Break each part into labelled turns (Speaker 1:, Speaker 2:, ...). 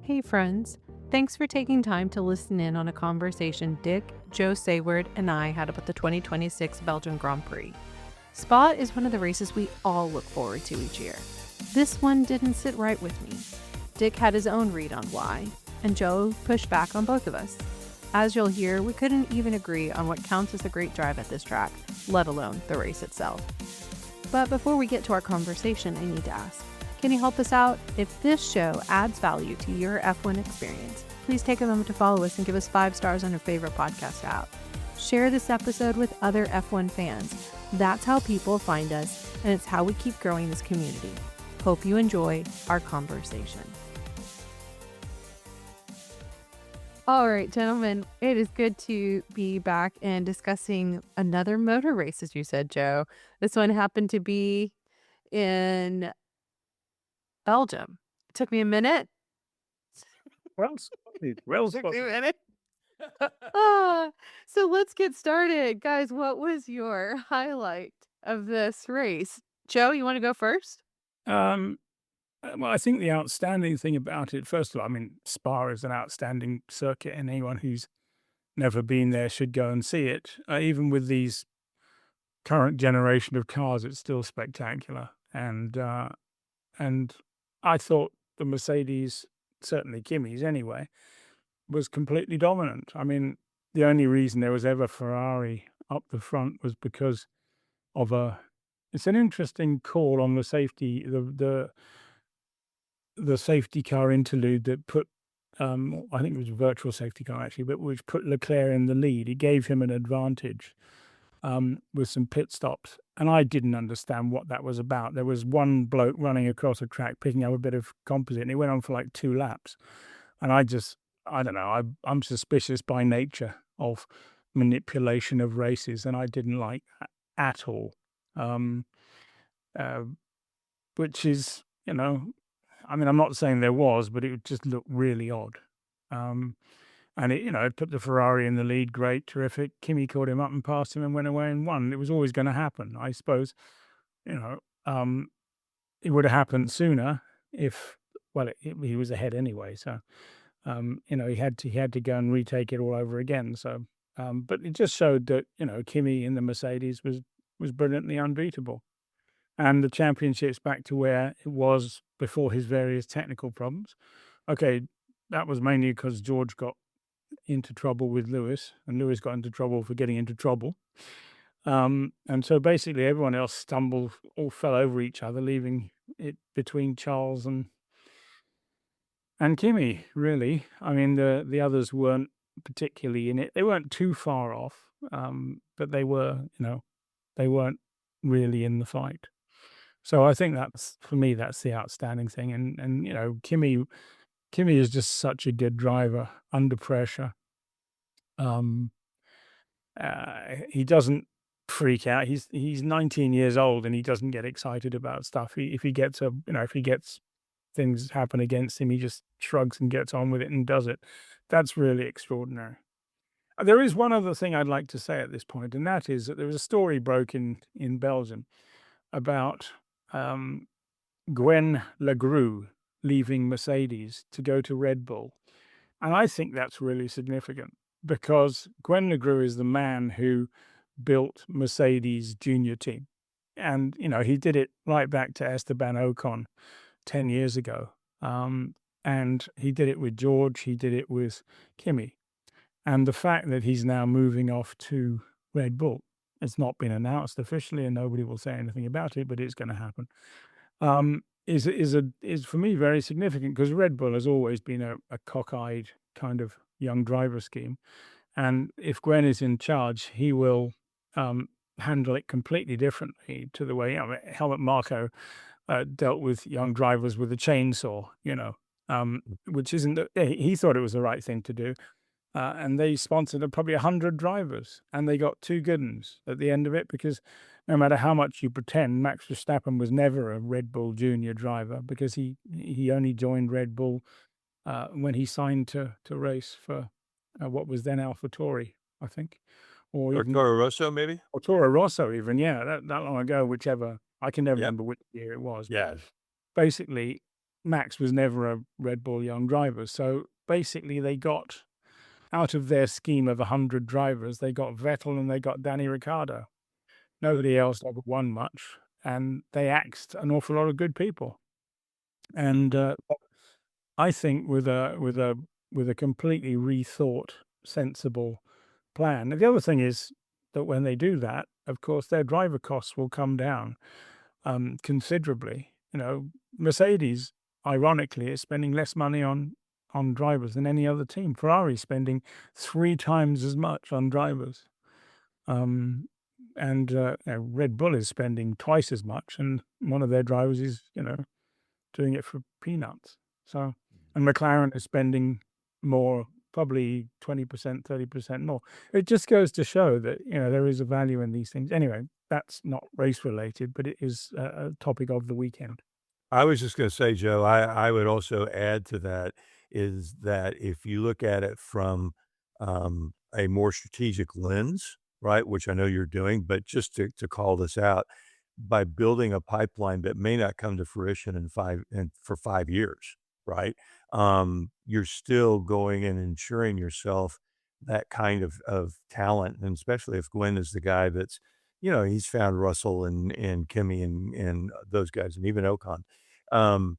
Speaker 1: Hey friends, thanks for taking time to listen in on a conversation Dick, Joe Sayward, and I had about the 2026 Belgian Grand Prix. Spa is one of the races we all look forward to each year. This one didn't sit right with me. Dick had his own read on why, and Joe pushed back on both of us. As you'll hear, we couldn't even agree on what counts as a great drive at this track, let alone the race itself. But before we get to our conversation, I need to ask, can you help us out? If this show adds value to your F1 experience, please take a moment to follow us and give us 5 stars on your favorite podcast app. Share this episode with other F1 fans. That's how people find us, and it's how we keep growing this community. Hope you enjoy our conversation. All right, gentlemen, it is good to be back and discussing another motor race, as you said, Joe. This one happened to be in Belgium. It took me a minute.
Speaker 2: Well spotted. Well
Speaker 1: Took me a
Speaker 2: spotted.
Speaker 1: minute. So let's get started. Guys, what was your highlight of this race? Joe, you want to go first?
Speaker 2: Um, well, I think the outstanding thing about it, first of all, I mean, Spa is an outstanding circuit, and anyone who's never been there should go and see it. Even with these current generation of cars, it's still spectacular. And I thought the Mercedes, certainly Kimi's anyway, was completely dominant. I mean, the only reason there was ever Ferrari up the front was because of it's an interesting call on the safety, the safety car interlude that put, I think it was a virtual safety car actually, but which put Leclerc in the lead. It gave him an advantage with some pit stops, and I didn't understand what that was about. There was one bloke running across a track picking up a bit of composite, and it went on for like 2 laps. And I don't know, I'm suspicious by nature of manipulation of races, and I didn't like that at all. Um, uh, which is, I mean, I'm not saying there was, but it just looked really odd. Um, and it put the Ferrari in the lead. Great, terrific. Kimi caught him up and passed him and went away and won. It was always going to happen, I suppose. You know, um, it would have happened sooner if, well, he was ahead anyway. So, he had to go and retake it all over again. So, but it just showed that Kimi in the Mercedes was brilliantly unbeatable, and the championship's back to where it was before his various technical problems. Okay, that was mainly because George got into trouble with Lewis, and Lewis got into trouble for getting into trouble. And so basically everyone else stumbled, all fell over each other, leaving it between Charles and Kimi, really. I mean, the others weren't particularly in it. They weren't too far off, but they weren't really in the fight. So I think for me, that's the outstanding thing. And Kimi is just such a good driver under pressure. He doesn't freak out. He's 19 years old and he doesn't get excited about stuff. If he gets things happen against him, he just shrugs and gets on with it and does it. That's really extraordinary. There is one other thing I'd like to say at this point, and that is that there was a story broken in Belgium about Gwen Legrue leaving Mercedes to go to Red Bull. And I think that's really significant because Gwen Legrue is the man who built Mercedes junior team. And, he did it right back to Esteban Ocon 10 years ago. And he did it with George, he did it with Kimi. And the fact that he's now moving off to Red Bull, it's not been announced officially and nobody will say anything about it, but it's going to happen. Is for me very significant because Red Bull has always been a cockeyed kind of young driver scheme, and if Gwen is in charge, he will handle it completely differently to the way Helmut Marko dealt with young drivers with a chainsaw. Which isn't. He thought it was the right thing to do. And they sponsored probably 100 drivers, and they got 2 good ones at the end of it because no matter how much you pretend, Max Verstappen was never a Red Bull junior driver because he only joined Red Bull when he signed to race for what was then AlphaTauri, I think, or
Speaker 3: Or
Speaker 2: even
Speaker 3: Toro Rosso, maybe?
Speaker 2: or Toro Rosso even, that long ago, whichever. I can never
Speaker 3: Yep.
Speaker 2: remember which year it was.
Speaker 3: Yeah.
Speaker 2: Basically, Max was never a Red Bull young driver. So basically, they got out of their scheme of 100 drivers, they got Vettel and they got Danny Ricciardo. Nobody else ever won much, and they axed an awful lot of good people. And I think with a completely rethought, sensible plan. And the other thing is that when they do that, of course, their driver costs will come down considerably. Mercedes, ironically, is spending less money on drivers than any other team. Ferrari's spending 3 times as much on drivers. And Red Bull is spending twice as much, and one of their drivers is, doing it for peanuts. So, and McLaren is spending more, probably 20%, 30% more. It just goes to show that, there is a value in these things. Anyway, that's not race related, but it is a topic of the weekend.
Speaker 3: I was just gonna say, Joe, I would also add to that is that if you look at it from, a more strategic lens, right, which I know you're doing, but just to call this out, by building a pipeline that may not come to fruition for 5 years, right? You're still going and ensuring yourself that kind of talent, and especially if Gwen is the guy that's he's found Russell and Kimi and those guys and even Ocon. Um,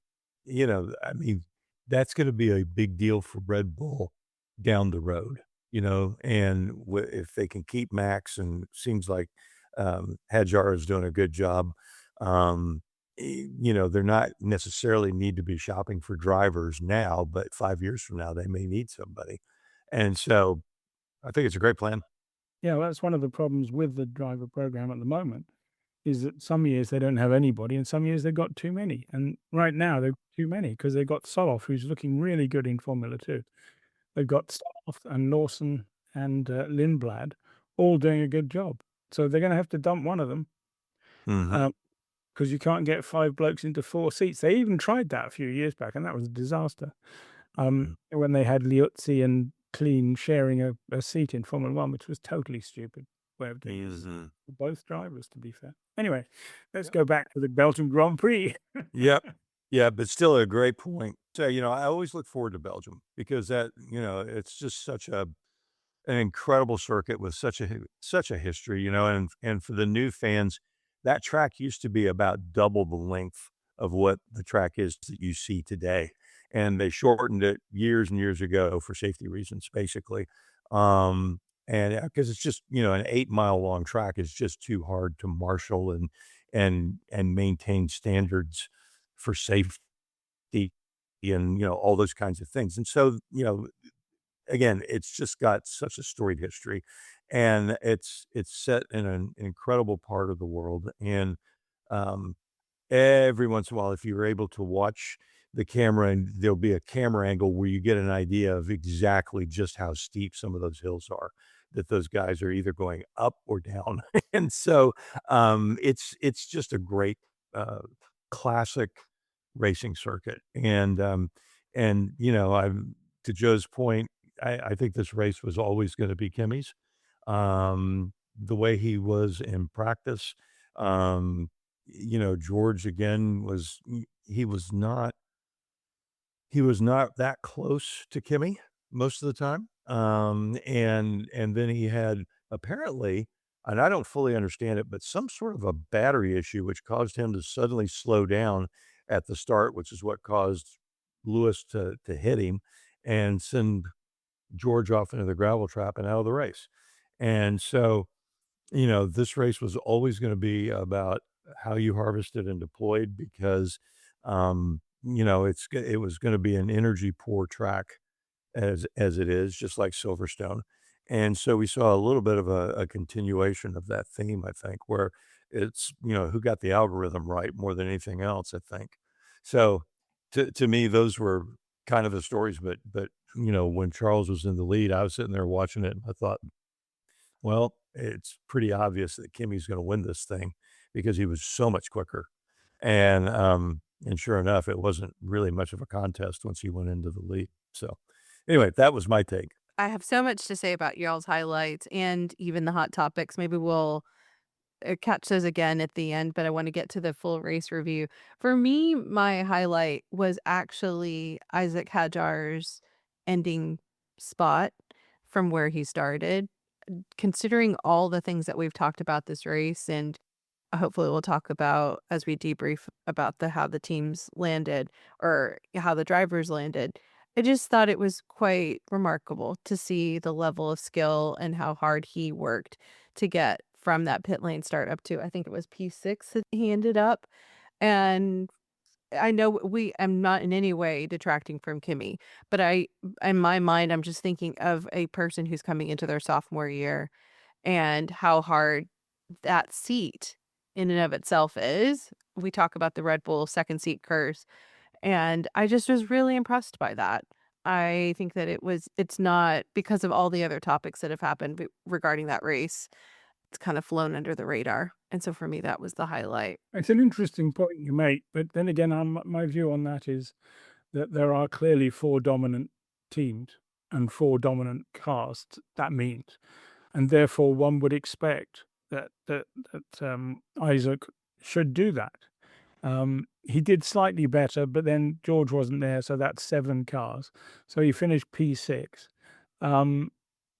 Speaker 3: I mean, that's gonna be a big deal for Red Bull down the road, and if they can keep Max and seems like, Hadjar is doing a good job, they're not necessarily need to be shopping for drivers now, but 5 years from now, they may need somebody, and so I think it's a great plan.
Speaker 2: Yeah, well, that's one of the problems with the driver program at the moment, is that some years they don't have anybody, and some years they've got too many. And right now they've got too many because they've got Soloff, who's looking really good in Formula 2. They've got Soloff and Lawson and Lindblad all doing a good job. So they're going to have to dump one of them
Speaker 3: Mhm.
Speaker 2: because you can't get 5 blokes into 4 seats. They even tried that a few years back, and that was a disaster. When they had Liuzzi and Clean sharing a seat in Formula 1, which was totally stupid way of doing it
Speaker 3: Mhm.
Speaker 2: for both drivers, to be fair. Anyway, let's go back to the Belgian Grand Prix.
Speaker 3: Yep. Yeah, but still a great point. So, I always look forward to Belgium because it's just such an incredible circuit with such a history, and for the new fans, that track used to be about double the length of what the track is that you see today, and they shortened it years and years ago for safety reasons, basically, and because it's just, an 8-mile long track is just too hard to marshal and maintain standards for safety and, all those kinds of things, and so, again, it's just got such a storied history, and it's set in an incredible part of the world, and, um, every once in a while, if you're able to watch the camera and there'll be a camera angle where you get an idea of exactly just how steep some of those hills are, that those guys are either going up or down, and so, it's just a great, uh, classic racing circuit, and, I'm to Joe's point, I think this race was always gonna be Kimi's. The way he was in practice, George again he was not that close to Kimi most of the time. And then he had apparently, and I don't fully understand it, but some sort of a battery issue which caused him to suddenly slow down at the start, which is what caused Lewis to hit him and send George off into the gravel trap and out of the race. And so, this race was always gonna be about how you harvested and deployed because, it was gonna be an energy poor track as it is, just like Silverstone. And so we saw a little bit of a continuation of that theme, I think, where it's, who got the algorithm right more than anything else, I think. So to me, those were kind of the stories, but when Charles was in the lead, I was sitting there watching it and I thought, well, it's pretty obvious that Kimmy's gonna win this thing because he was so much quicker. And sure enough, it wasn't really much of a contest once he went into the lead. So, anyway, that was my take.
Speaker 1: I have so much to say about y'all's highlights and even the hot topics. Maybe we'll catch those again at the end, but I want to get to the full race review. For me, my highlight was actually Isaac Hajar's ending spot from where he started. Considering all the things that we've talked about this race, and hopefully we'll talk about as we debrief about how the teams landed or how the drivers landed. I just thought it was quite remarkable to see the level of skill and how hard he worked to get from that pit lane start up to, I think it was P6 that he ended up. And I know I'm not in any way detracting from Kimi, but in my mind, I'm just thinking of a person who's coming into their sophomore year and how hard that seat in and of itself is. We talk about the Red Bull second seat curse, and I just was really impressed by that. I think that it's not because of all the other topics that have happened regarding that race. It's kind of flown under the radar. And so for me, that was the highlight.
Speaker 2: It's an interesting point you make, but then again, my view on that is that there are clearly 4 dominant teams and 4 dominant cars. That means, and therefore one would expect that Isaac should do that. He did slightly better, but then George wasn't there, so that's 7 cars. So he finished P6.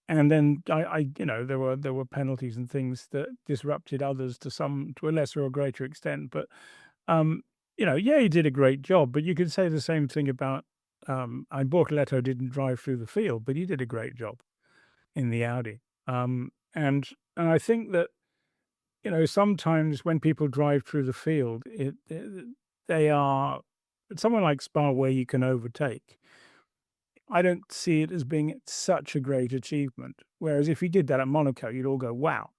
Speaker 2: And then there were penalties and things that disrupted others to a lesser or greater extent. But he did a great job. But you could say the same thing about Bortoleto didn't drive through the field, but he did a great job in the Audi. And I think that sometimes when people drive through the field, they are somewhere like Spa where you can overtake. I don't see it as being such a great achievement. Whereas if he did that at Monaco, you'd all go, wow,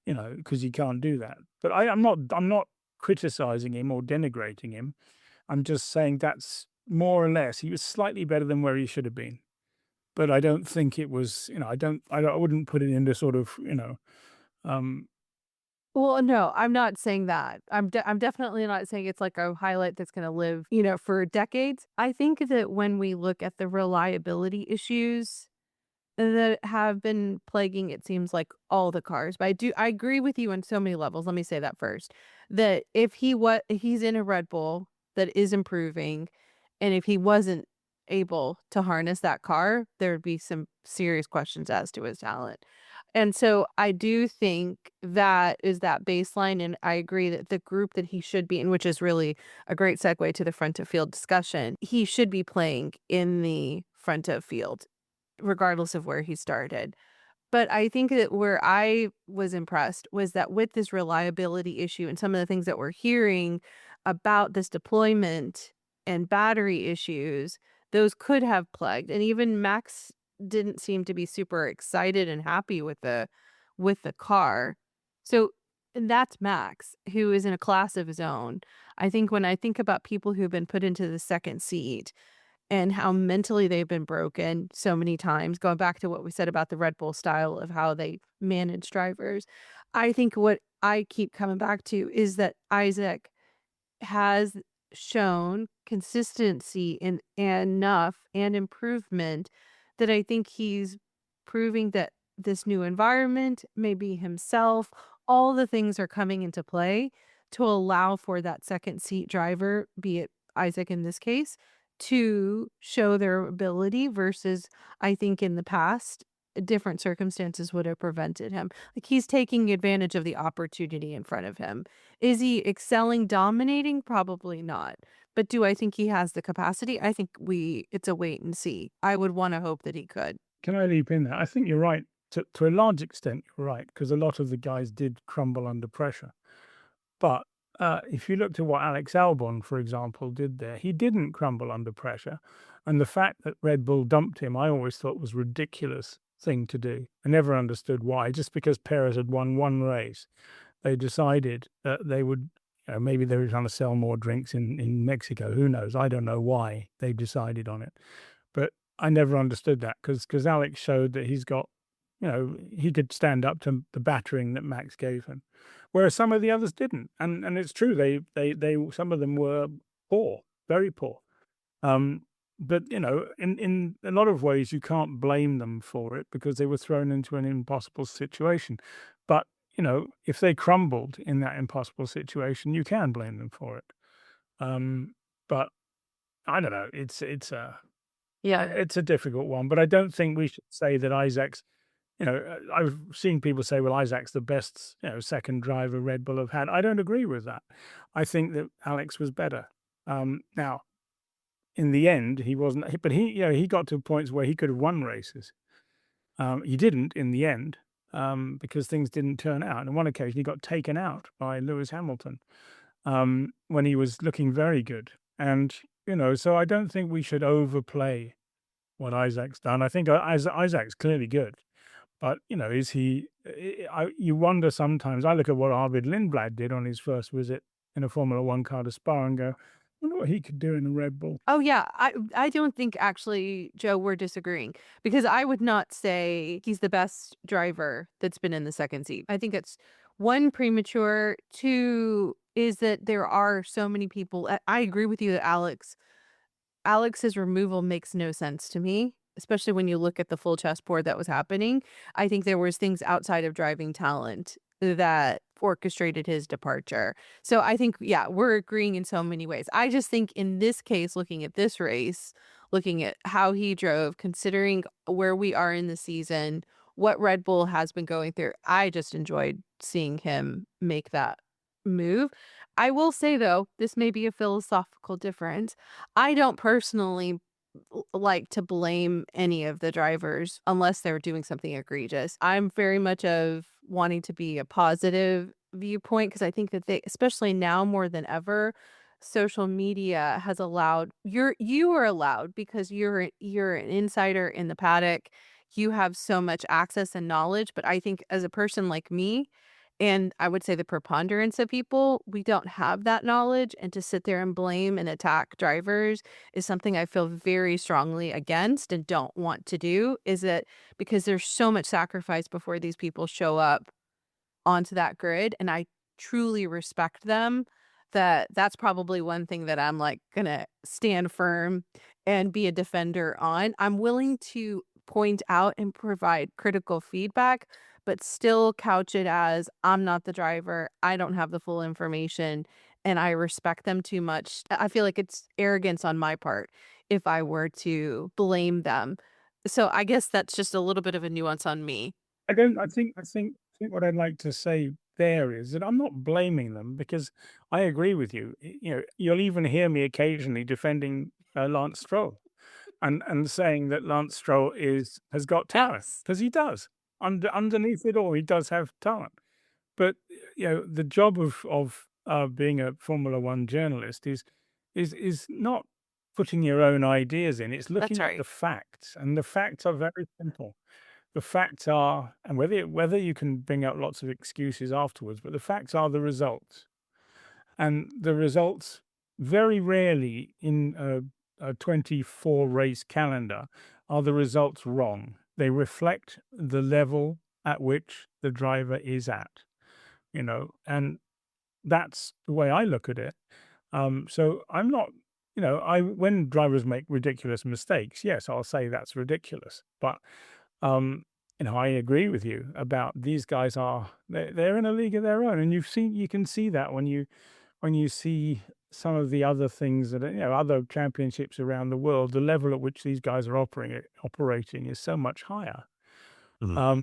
Speaker 2: because he can't do that. But I'm not criticizing him or denigrating him. I'm just saying that's more or less, he was slightly better than where he should have been. But I don't think it was, I wouldn't put it into sort of,
Speaker 1: Well, no, I'm not saying that. I'm definitely not saying it's like a highlight that's going to live, for decades. I think that when we look at the reliability issues that have been plaguing, it seems like all the cars. But I agree with you on so many levels. Let me say that first. That if he's in a Red Bull that is improving, and if he wasn't able to harness that car, there would be some serious questions as to his talent. And so I do think that is that baseline. And I agree that the group that he should be in, which is really a great segue to the front of field discussion, he should be playing in the front of field, regardless of where he started. But I think that where I was impressed was that with this reliability issue and some of the things that we're hearing about this deployment and battery issues, those could have plagued. And even Max didn't seem to be super excited and happy with the car. So that's Max, who is in a class of his own. I think when I think about people who've been put into the second seat and how mentally they've been broken so many times, going back to what we said about the Red Bull style of how they manage drivers, I think what I keep coming back to is that Isaac has shown consistency in enough and improvement that I think he's proving that this new environment, maybe himself, all the things are coming into play to allow for that second seat driver, be it Isaac in this case, to show their ability versus I think in the past, different circumstances would have prevented him. Like he's taking advantage of the opportunity in front of him. Is he excelling, dominating? Probably not. But do I think he has the capacity? I think it's a wait and see. I would want to hope that he could.
Speaker 2: Can I leap in there? I think you're right. To a large extent, you're right, because a lot of the guys did crumble under pressure. But if you looked at what Alex Albon, for example, did there, he didn't crumble under pressure. And the fact that Red Bull dumped him, I always thought was a ridiculous thing to do. I never understood why. Just because Perez had won one race, they decided that they would, maybe they were trying to sell more drinks in Mexico. Who knows? I don't know why they decided on it. But I never understood that because Alex showed that he's got, he could stand up to the battering that Max gave him, whereas some of the others didn't. And it's true, they some of them were poor, very poor. But in a lot of ways, you can't blame them for it because they were thrown into an impossible situation. But if they crumbled in that impossible situation, you can blame them for it. But I don't know. It's a difficult one. But I don't think we should say that Isaac's. I've seen people say, "Well, Isaac's the best, second driver Red Bull have had." I don't agree with that. I think that Alex was better. Now, in the end, he wasn't. But he got to points where he could have won races. He didn't in the end because things didn't turn out. And on one occasion, he got taken out by Lewis Hamilton when he was looking very good. And, so I don't think we should overplay what Isaac's done. I think Isaac's clearly good. But, is he... you wonder sometimes. I look at what Arvid Lindblad did on his first visit in a Formula One car to Spa and go, I wonder what he could do in a Red Bull.
Speaker 1: Oh, yeah. I don't think, actually, Joe, we're disagreeing. Because I would not say he's the best driver that's been in the second seat. I think it's, one, premature. Two, is that there are so many people. I agree with you that Alex's removal makes no sense to me, especially when you look at the full chessboard that was happening. I think there was things outside of driving talent that orchestrated his departure. So I think, yeah, we're agreeing in so many ways. I just think in this case, looking at this race, looking at how he drove, considering where we are in the season, what Red Bull has been going through, I just enjoyed seeing him make that move. I will say, though, this may be a philosophical difference. I don't personally like to blame any of the drivers unless they're doing something egregious. I'm very much of wanting to be a positive viewpoint because I think that they, especially now more than ever, social media has allowed you are allowed because you're an insider in the paddock. You have so much access and knowledge, but I think as a person like me, and I would say the preponderance of people, we don't have that knowledge, and to sit there and blame and attack drivers is something I feel very strongly against and don't want to do. Is it because there's so much sacrifice before these people show up onto that grid, and I truly respect them. That's probably one thing that I'm like gonna stand firm and be a defender on. I'm willing to point out and provide critical feedback, but still couch it as I'm not the driver. I don't have the full information and I respect them too much. I feel like it's arrogance on my part if I were to blame them. So I guess that's just a little bit of a nuance on me.
Speaker 2: I think what I'd like to say there is that I'm not blaming them because I agree with you. You'll even hear me occasionally defending Lance Stroll and saying that Lance Stroll has got talent
Speaker 1: Yes.
Speaker 2: because he does. Underneath it all, he does have talent. But the job of being a Formula One journalist is not putting your own ideas in. It's looking at
Speaker 1: right.
Speaker 2: the facts, and the facts are very simple. The facts are, and whether you can bring out lots of excuses afterwards, but the facts are the results, and the results very rarely in a 24 race calendar are the results wrong. They reflect the level at which the driver is at, and that's the way I look at it. So I'm not, when drivers make ridiculous mistakes, yes, I'll say that's ridiculous. But, I agree with you about these guys they're in a league of their own. And you can see that when you see some of the other things that other championships around the world, the level at which these guys are operating is so much higher.
Speaker 3: Mhm.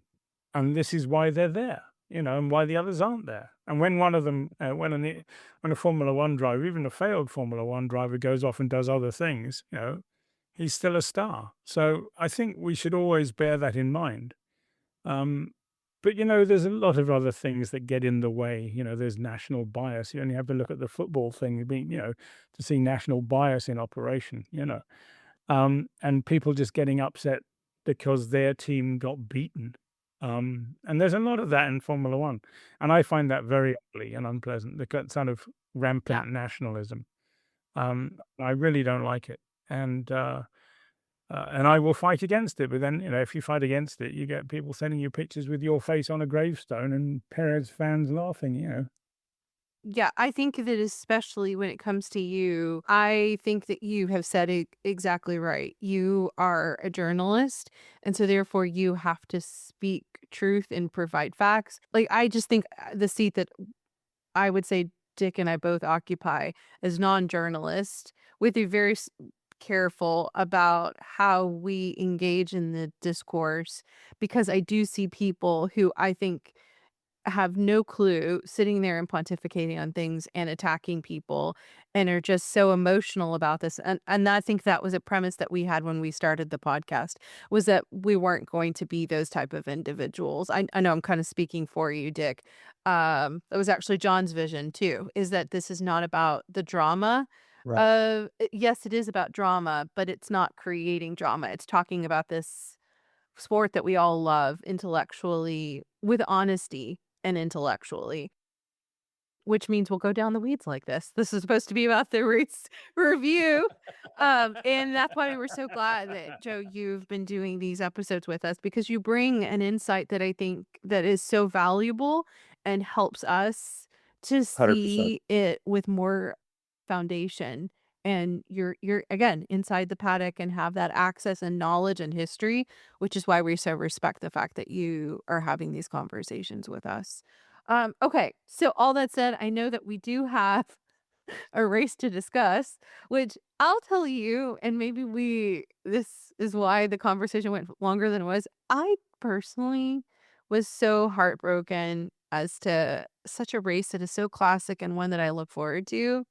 Speaker 2: And this is why they're there, and why the others aren't there. And when one of them, when a Formula One driver, even a failed Formula One driver, goes off and does other things, he's still a star. So I think we should always bear that in mind. But there's a lot of other things that get in the way. There's national bias. You only have to look at the football thing, to see national bias in operation. And people just getting upset because their team got beaten. And there's a lot of that in Formula One, and I find that very ugly and unpleasant. The sort of rampant nationalism. I really don't like it, and I will fight against it. But then, if you fight against it, you get people sending you pictures with your face on a gravestone and Perez fans laughing.
Speaker 1: Yeah, I think that especially when it comes to you, I think that you have said it exactly right. You are a journalist, and so therefore you have to speak truth and provide facts. Like, I just think the seat that I would say Dick and I both occupy as non-journalists, we be very careful about how we engage in the discourse, because I do see people who I think have no clue sitting there and pontificating on things and attacking people and are just so emotional about this. And I think that was a premise that we had when we started the podcast, was that we weren't going to be those type of individuals. I know I'm kind of speaking for you, Dick. That was actually John's vision too, is that this is not about the drama.
Speaker 3: Right.
Speaker 1: Yes, it is about drama, but it's not creating drama. It's talking about this sport that we all love intellectually, with honesty and intellectually, which means we'll go down the weeds like this. This is supposed to be about the race review. And that's why we were so glad that, Joe, you've been doing these episodes with us, because you bring an insight that I think that is so valuable and helps us to
Speaker 3: 100%.
Speaker 1: see it with more foundation. And you're again inside the paddock and have that access and knowledge and history, which is why we so respect the fact that you are having these conversations with us. Okay, so all that said, I know that we do have a race to discuss, which I'll tell you, and maybe this is why the conversation went longer than it was. I personally was so heartbroken as to such a race that is so classic and one that I look forward to.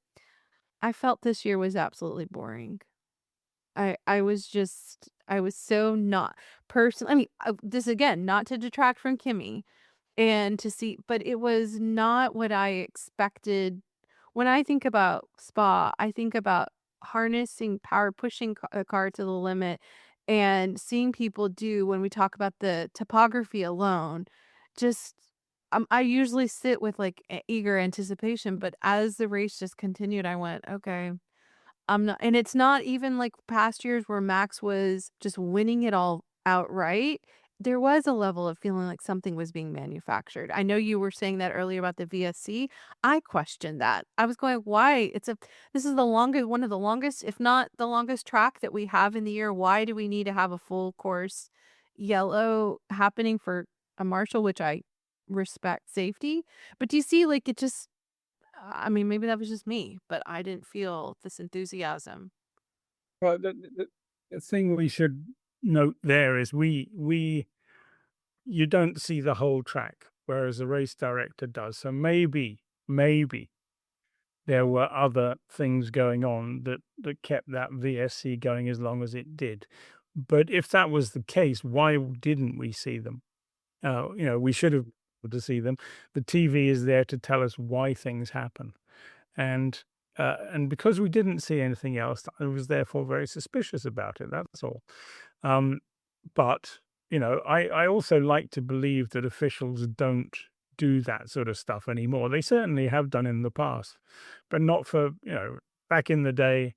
Speaker 1: I felt this year was absolutely boring. I was so not I mean, this again, not to detract from Kimmy, and to see, but it was not what I expected. When I think about spa, I think about harnessing power, pushing a car to the limit, and seeing people do, when we talk about the topography alone, just I usually sit with like eager anticipation, but as the race just continued, I went, okay, I'm not, and it's not even like past years where Max was just winning it all outright. There was a level of feeling like something was being manufactured. I know you were saying that earlier about the VSC. I questioned that. I was going, why? This is the longest, one of the longest, if not the longest track that we have in the year. Why do we need to have a full course yellow happening for a marshal, which I respect safety? But do you see, like, it just, I mean, maybe that was just me, but I didn't feel this enthusiasm.
Speaker 2: Well, the thing we should note there is you don't see the whole track, whereas the race director does. So maybe there were other things going on that kept that VSC going as long as it did. But if that was the case, why didn't we see them? We should have been able to see them. The TV is there to tell us why things happen. And because we didn't see anything else, I was therefore very suspicious about it. That's all. Um, but I also like to believe that officials don't do that sort of stuff anymore. They certainly have done in the past, but not for back in the day.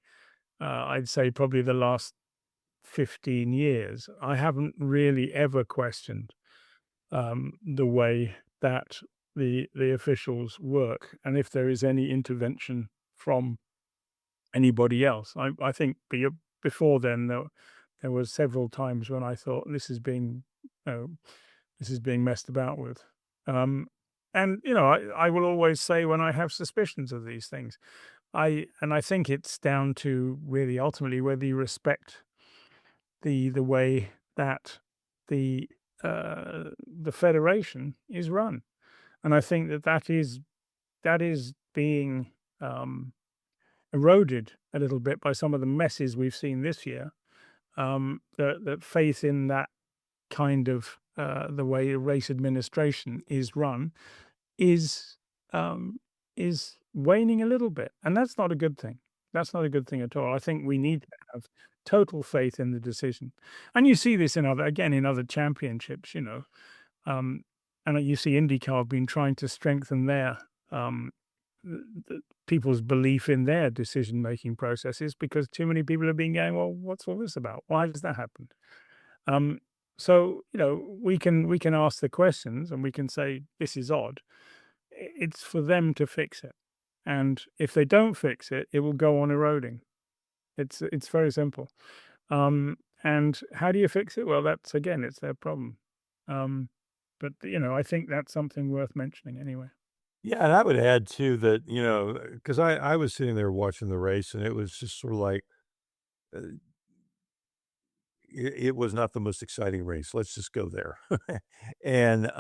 Speaker 2: I'd say probably the last 15 years. I haven't really ever questioned the way that the officials work, and if there is any intervention from anybody else. I think before then there was several times when I thought uh, this is being messed about with. And I will always say when I have suspicions of these things, I think it's down to really ultimately whether you respect the way that the the federation is run, and I think that is being eroded a little bit by some of the messes we've seen this year. That faith in that kind of the way race administration is run is um, is waning a little bit, and that's not a good thing. That's not a good thing at all. I think we need to have total faith in the decision, and you see this in other championships. Um, and you see IndyCar have been trying to strengthen their people's belief in their decision-making processes because too many people have been going, well, what's all this about? Why does that happen? Um, so we can ask the questions and we can say this is odd. It's for them to fix it. And if they don't fix it, it will go on eroding. It's very simple. And how do you fix it? Well, that's again, it's their problem. But I think that's something worth mentioning anyway.
Speaker 3: Yeah, and I would add too that, because I was sitting there watching the race, and it was just sort of like, uh, it was not the most exciting race. Let's just go there. And,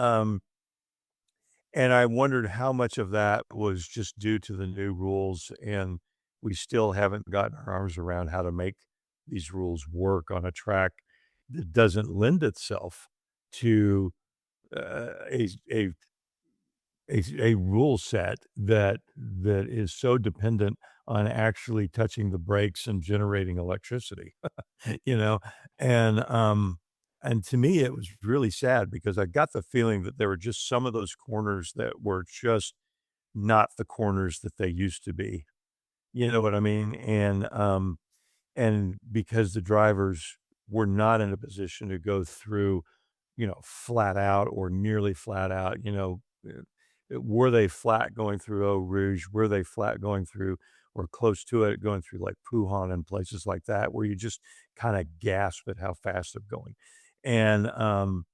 Speaker 3: and I wondered how much of that was just due to the new rules, and we still haven't gotten our arms around how to make these rules work on a track that doesn't lend itself to, a rule set that is so dependent on actually touching the brakes and generating electricity, you know? And, um, and to me, it was really sad because I got the feeling that there were just some of those corners that were just not the corners that they used to be. You know what I mean? And because the drivers were not in a position to go through, flat out or nearly flat out, were they flat going through Eau Rouge? Were they flat going through or close to it, going through like Puhan and places like that, where you just kind of gasp at how fast they're going? And, um,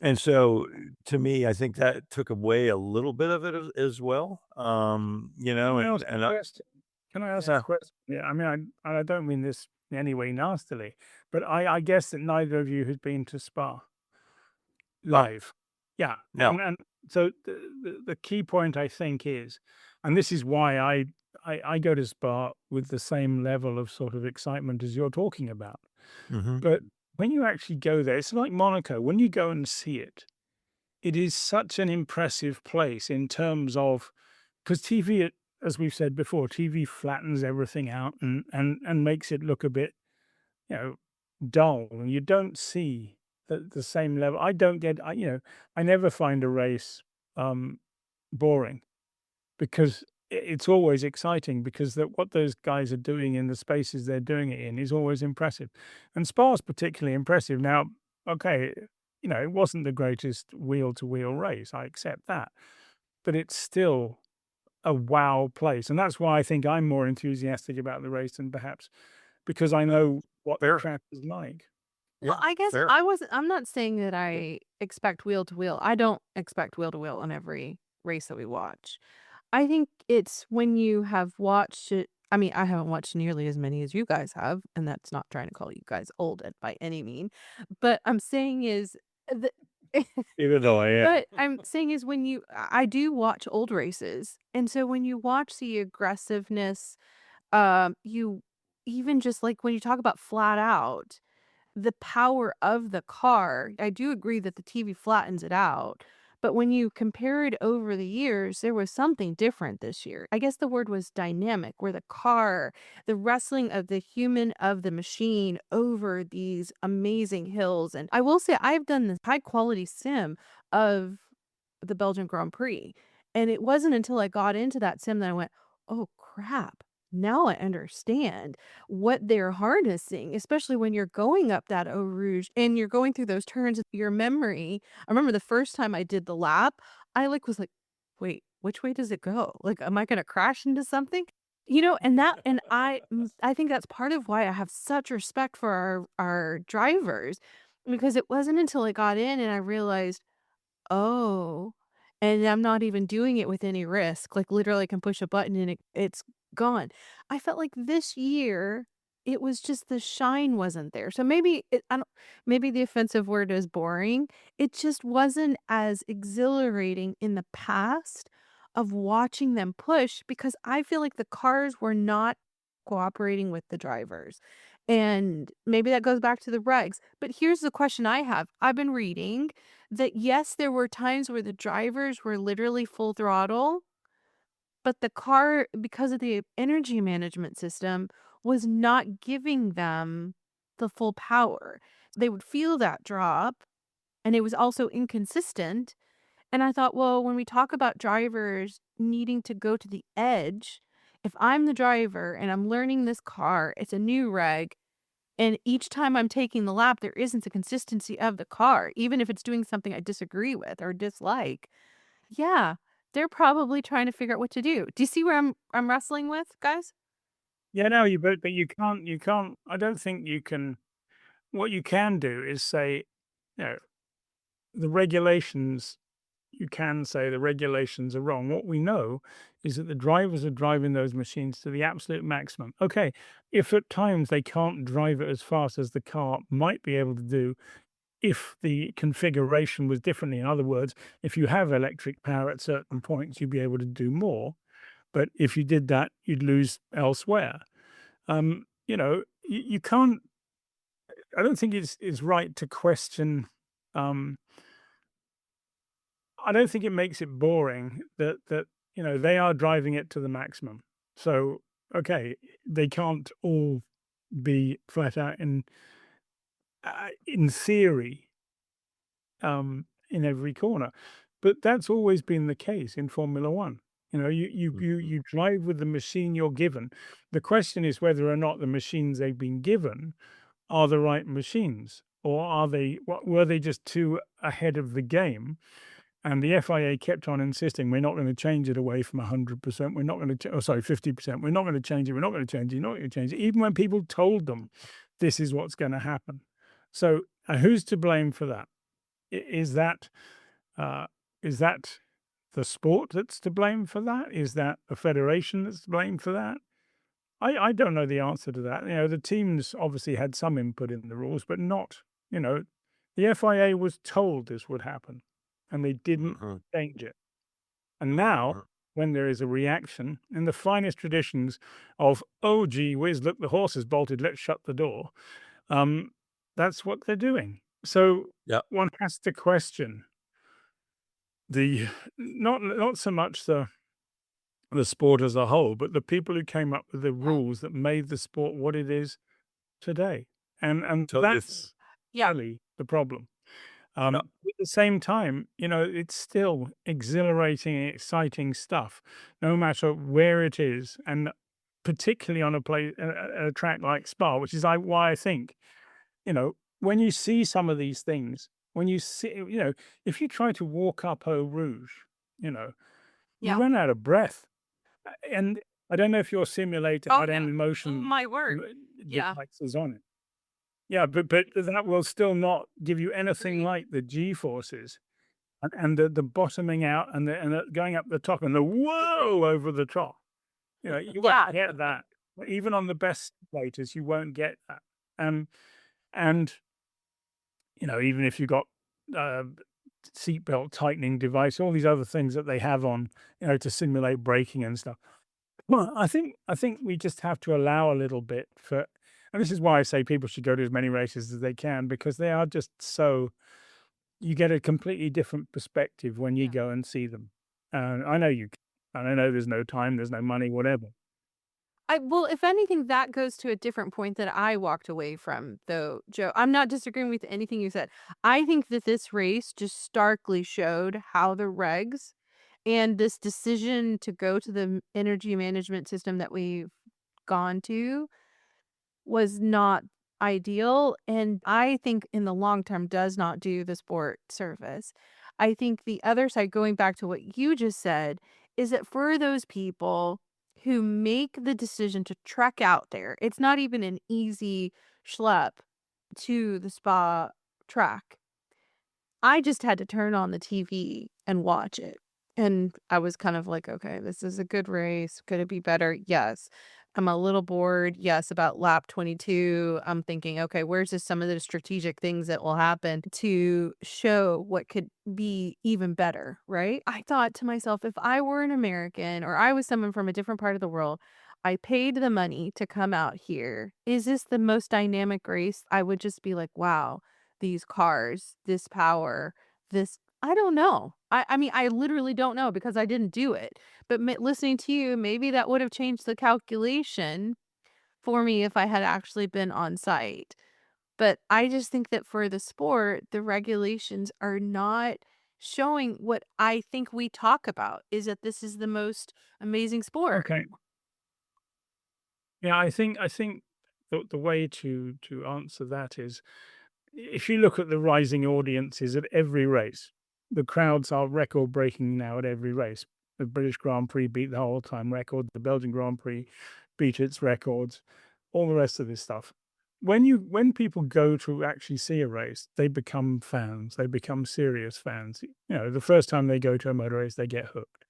Speaker 3: and so to me, I think that took away a little bit of it as well.
Speaker 2: Can I ask
Speaker 3: And
Speaker 2: a question? Can I ask a
Speaker 3: yeah,
Speaker 2: question? Yeah, I mean, I don't mean this in any way nastily, but I guess that neither of you has been to Spa
Speaker 3: no,
Speaker 2: live. Yeah,
Speaker 3: no.
Speaker 2: and so the key point I think is, and this is why I go to Spa with the same level of sort of excitement as you're talking about.
Speaker 3: Hmm.
Speaker 2: But when you actually go there, it's like Monaco. When you go and see it, it is such an impressive place in terms of because TV, as we've said before, TV flattens everything out and makes it look a bit, you know, dull, and you don't see the same level. I don't get, I never find a race um, boring because it's always exciting because that what those guys are doing in the spaces they're doing it in is always impressive, and Spa's particularly impressive. Now, okay, it wasn't the greatest wheel to wheel race, I accept that, but it's still a wow place, and that's why I think I'm more enthusiastic about the race than perhaps because I know what the
Speaker 3: Fair.
Speaker 2: track is like.
Speaker 1: Well,
Speaker 3: Yeah,
Speaker 1: I guess
Speaker 3: fair.
Speaker 1: I'm not saying that I expect wheel to wheel. I don't expect wheel to wheel on every race that we watch. I think it's when you have watched it. I mean, I haven't watched nearly as many as you guys have, and that's not trying to call you guys old by any mean. But I'm saying is the
Speaker 2: Even though I am.
Speaker 1: but I'm saying is when I do watch old races. And so when you watch the aggressiveness, you even just like when you talk about flat out the power of the car, I do agree that the TV flattens it out, but when you compare it over the years, there was something different this year. I guess the word was dynamic, where the car, the wrestling of the human of the machine over these amazing hills. And I will say, I've done this high quality sim of the Belgian Grand Prix. And it wasn't until I got into that sim that I went, oh crap. Now I understand what they're harnessing, especially when you're going up that Eau Rouge and you're going through those turns, your memory. I remember the first time I did the lap, I was like, wait, which way does it go? Like, am I gonna crash into something? I think that's part of why I have such respect for our drivers, because it wasn't until I got in and I realized, oh, and I'm not even doing it with any risk, like, literally, I can push a button and it's gone. I felt like this year, it was just the shine wasn't there, so maybe the offensive word is boring, it just wasn't as exhilarating in the past of watching them push because I feel like the cars were not cooperating with the drivers, and maybe that goes back to the regs, but here's the question I have. I've been reading that yes, there were times where the drivers were literally full throttle, but the car, because of the energy management system, was not giving them the full power. They would feel that drop, and it was also inconsistent. And I thought, well, when we talk about drivers needing to go to the edge, if I'm the driver and I'm learning this car, it's a new reg, and each time I'm taking the lap, there isn't a consistency of the car, even if it's doing something I disagree with or dislike. Yeah. They're probably trying to figure out what to do. Do you see where I'm wrestling with, guys?
Speaker 2: Yeah, no, but you can't. I don't think you can. What you can do is say, you know, the regulations. You can say the regulations are wrong. What we know is that the drivers are driving those machines to the absolute maximum. Okay, if at times they can't drive it as fast as the car might be able to do, if the configuration was differently. In other words, if you have electric power at certain points, you'd be able to do more. But if you did that, you'd lose elsewhere. You can't. I don't think it's right to question. Um, I don't think it makes it boring that they are driving it to the maximum. So okay, they can't all be flat out in theory in every corner. But that's always been the case in Formula One. You drive with the machine you're given. The question is whether or not the machines they've been given are the right machines, or were they just too ahead of the game? And the FIA kept on insisting, we're not going to change it away from 100%. We're not going to, 50%. We're not going to change it. We're not going to change it. You're not going to change it. Even when people told them this is what's going to happen. So who's to blame for that? Is that uh, is that the sport that's to blame for that? Is that the federation that's to blame for that? I don't know the answer to that. The teams obviously had some input in the rules, but not, the FIA was told this would happen and they didn't
Speaker 3: Mhm.
Speaker 2: change it. And now,
Speaker 3: Mhm.
Speaker 2: when there is a reaction in the finest traditions of, oh, gee whiz, look, the horse is bolted, let's shut the door. That's what they're doing. So
Speaker 3: Yeah.
Speaker 2: one has to question the not so much the sport as a whole, but the people who came up with the rules that made the sport what it is today. And
Speaker 3: So it's
Speaker 2: that's
Speaker 1: Yeah.
Speaker 2: really the problem.
Speaker 3: yeah.
Speaker 2: At the same time, it's still exhilarating and exciting stuff, no matter where it is, and particularly on a track like Spa, which is why I think, when you see some of these things, when you see, if you try to walk up Eau Rouge, you know, you
Speaker 1: Yeah.
Speaker 2: run out of breath. And I don't know if your simulator
Speaker 1: Oh,
Speaker 2: had
Speaker 1: yeah.
Speaker 2: any
Speaker 1: Oh,
Speaker 2: motion
Speaker 1: my word.
Speaker 2: uh,
Speaker 1: Yeah.
Speaker 2: devices on it. Yeah, but that will still not give you anything
Speaker 1: Agreed.
Speaker 2: like the G forces and the bottoming out and the going up the top and the
Speaker 1: Agreed.
Speaker 2: whoa over the top. You won't
Speaker 1: Yeah.
Speaker 2: get that. Even on the best simulators, you won't get that. And even if you got uh, seatbelt tightening device, all these other things that they have on, to simulate braking and stuff. Well, I think we just have to allow a little bit for, and this is why I say people should go to as many races as they can, because they are just so, you get a completely different perspective when you
Speaker 1: Yeah.
Speaker 2: go and see them. I know and I know there's no time, there's no money, whatever.
Speaker 1: Well, if anything, that goes to a different point that I walked away from, though, Joe. I'm not disagreeing with anything you said. I think that this race just starkly showed how the regs and this decision to go to the energy management system that we've gone to was not ideal, and I think in the long term does not do the sport service. I think the other side, going back to what you just said, is that for those people who make the decision to trek out there, it's not even an easy schlep to the spa track. I just had to turn on the TV and watch it. And I was kind of like, okay, this is a good race. Could it be better? Yes. I'm a little bored. Yes, about lap 22. I'm thinking, okay, where's just some of the strategic things that will happen to show what could be even better, right? I thought to myself, if I were an American or I was someone from a different part of the world, I paid the money to come out here. Is this the most dynamic race? I would just be like, wow, these cars, this power, this I don't know. I mean, I literally don't know because I didn't do it. But listening to you, maybe that would have changed the calculation for me if I had actually been on site. But I just think that for the sport, the regulations are not showing what I think we talk about is that this is the most amazing sport.
Speaker 2: Okay. Yeah, I think the way to answer that is, if you look at the rising audiences at every race, the crowds are record breaking now at every race. The British Grand Prix beat the all-time record. The Belgian Grand Prix beat its records. All the rest of this stuff. When people go to actually see a race, they become fans. They become serious fans. The first time they go to a motor race, they get hooked.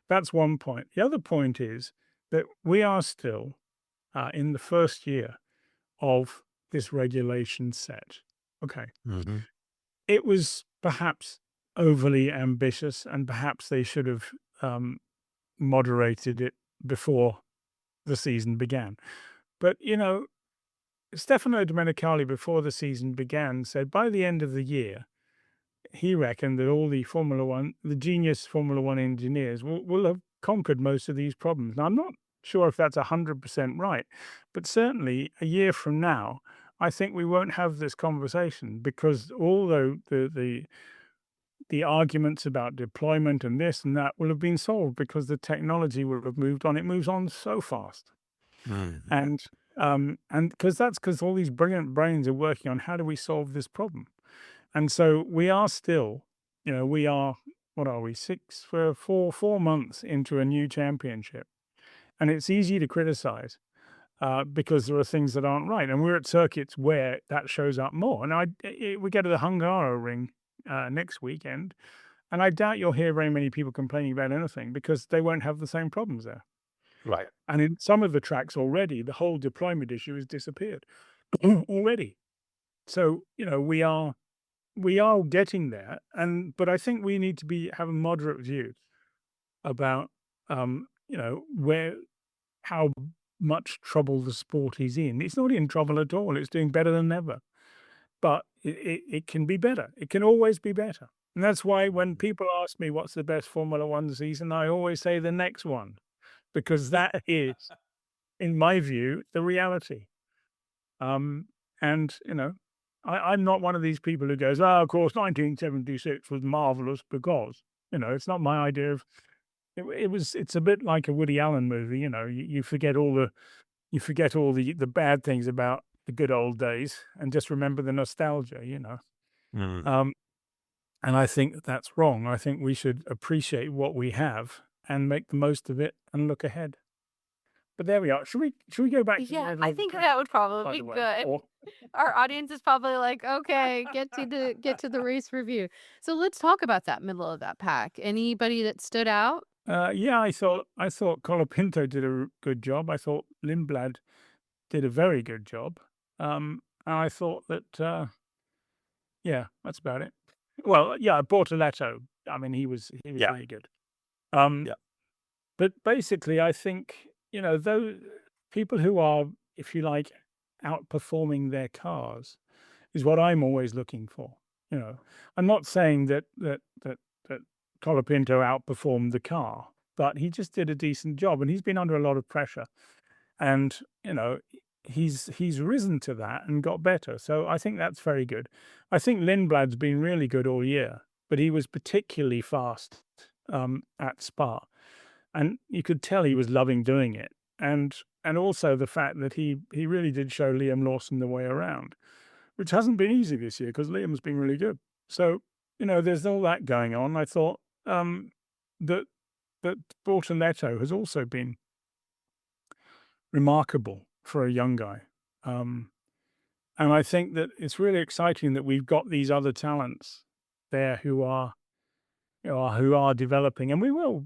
Speaker 2: That's one point. The other point is that we are still in the first year of this regulation set. Okay.
Speaker 3: Mm-hmm.
Speaker 2: It was perhaps overly ambitious, and perhaps they should have moderated it before the season began. But, Stefano Domenicali, before the season began, said by the end of the year, he reckoned that all the genius Formula One engineers will have conquered most of these problems. Now, I'm not sure if that's 100% right, but certainly a year from now, I think we won't have this conversation, because although the arguments about deployment and this and that will have been solved because the technology will have moved on. It moves on so fast.
Speaker 3: Mm-hmm.
Speaker 2: And because all these brilliant brains are working on how do we solve this problem. And so we are still, what are we, 4 months into a new championship. And it's easy to criticize because there are things that aren't right. And we're at circuits where that shows up more. And we go to the Hungaroring next weekend, and I doubt you'll hear very many people complaining about anything because they won't have the same problems there.
Speaker 3: Right.
Speaker 2: And in some of the tracks already, the whole deployment issue has disappeared already. So, we are getting there. But I think we need to have a moderate view about, how much trouble the sport is in. It's not in trouble at all. It's doing better than ever. But it can be better. It can always be better. And that's why when people ask me what's the best Formula One season, I always say the next one, because that is, in my view, the reality. And, I'm not one of these people who goes, of course, 1976 was marvelous because, it's not my idea of, it's a bit like a Woody Allen movie, you forget all the bad things about the good old days and just remember the nostalgia,
Speaker 3: Mm-hmm.
Speaker 2: And I think that's wrong. I think we should appreciate what we have and make the most of it and look ahead. But there we are. Should we go back to the
Speaker 1: Yeah,
Speaker 2: middle
Speaker 1: I
Speaker 2: of the
Speaker 1: think
Speaker 2: track,
Speaker 1: that would
Speaker 2: by
Speaker 1: probably
Speaker 2: the
Speaker 1: be
Speaker 2: way?
Speaker 1: good.
Speaker 2: Or
Speaker 1: Our audience is probably like, okay, get to the race review. So let's talk about that middle of that pack. Anybody that stood out?
Speaker 2: yeah, I thought Colapinto did a good job. I thought Lindblad did a very good job. And I thought that yeah, that's about it. Well, yeah, Bortoletto. I mean, he was
Speaker 3: Yeah.
Speaker 2: really good.
Speaker 3: Yeah.
Speaker 2: But basically, I think, those people who are, if you like, outperforming their cars is what I'm always looking for. I'm not saying that Colapinto outperformed the car, but he just did a decent job, and he's been under a lot of pressure, and he's risen to that and got better. So I think that's very good. I think Lindblad's been really good all year, but he was particularly fast at Spa. And you could tell he was loving doing it. And also the fact that he really did show Liam Lawson the way around, which hasn't been easy this year because Liam's been really good. So, there's all that going on. I thought that Bortoletto has also been remarkable for a young guy. And I think that it's really exciting that we've got these other talents there who are developing, and